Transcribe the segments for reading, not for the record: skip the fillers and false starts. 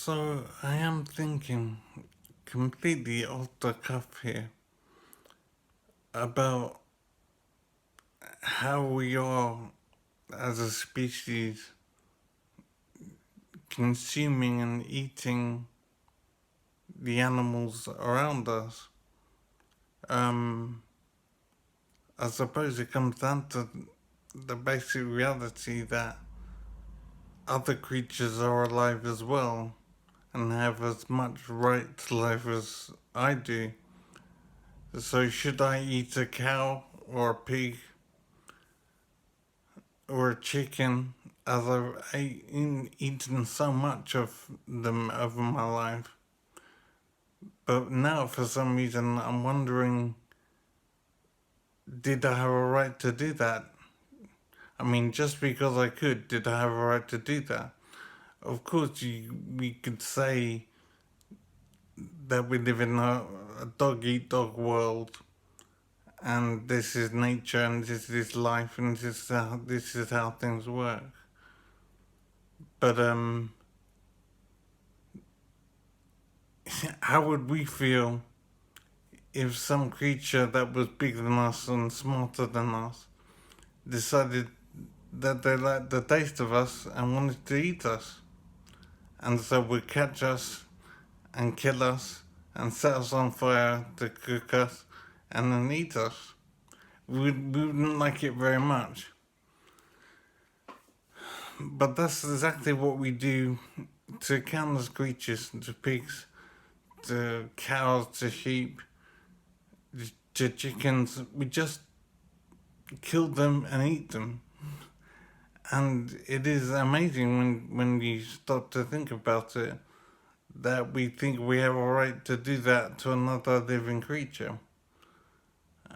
So I am thinking completely off the cuff here about how we are as a species consuming and eating the animals around us. Um, I suppose it comes down to the basic reality that other creatures are alive as well and have as much right to life as I do. So should I eat a cow or a pig or a chicken, as eaten so much of them over my life. But now, for some reason, I'm wondering, did I have a right to do that? I mean, just because I could, did I have a right to do that? Of course, we could say that we live in a dog eat dog world, and this is nature, and this is life, and this is how things work. But how would we feel if some creature that was bigger than us and smarter than us decided that they liked the taste of us and wanted to eat us, and so would catch us and kill us and set us on fire to cook us and then eat us? We wouldn't like it very much. But that's exactly what we do to countless creatures, to pigs, to cows, to sheep, to chickens. We just kill them and eat them. And it is amazing when you stop to think about it that we think we have a right to do that to another living creature.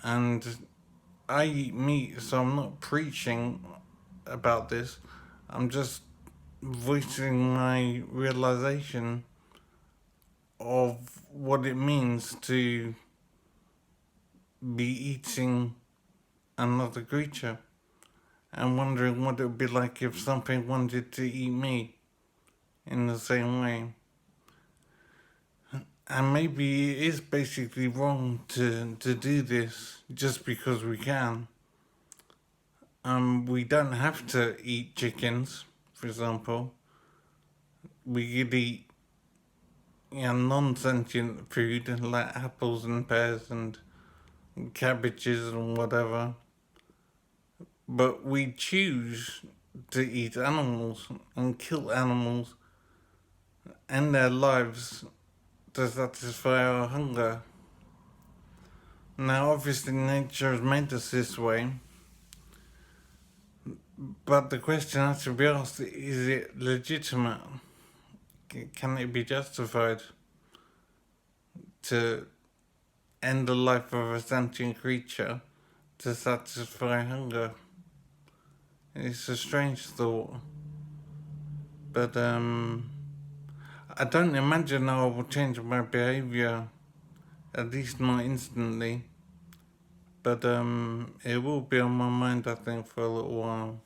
And I eat meat, so I'm not preaching about this. I'm just voicing my realization of what it means to be eating another creature and wondering what it would be like if something wanted to eat me in the same way. And maybe it is basically wrong to do this just because we can. We don't have to eat chickens, for example. We could eat non-sentient food like apples and pears and cabbages and whatever. But we choose to eat animals and kill animals and their lives to satisfy our hunger. Now, obviously, nature has made us this way, but the question has to be asked, is it legitimate? Can it be justified to end the life of a sentient creature to satisfy hunger? It's a strange thought, but I don't imagine I will change my behaviour, at least not instantly. But it will be on my mind, I think, for a little while.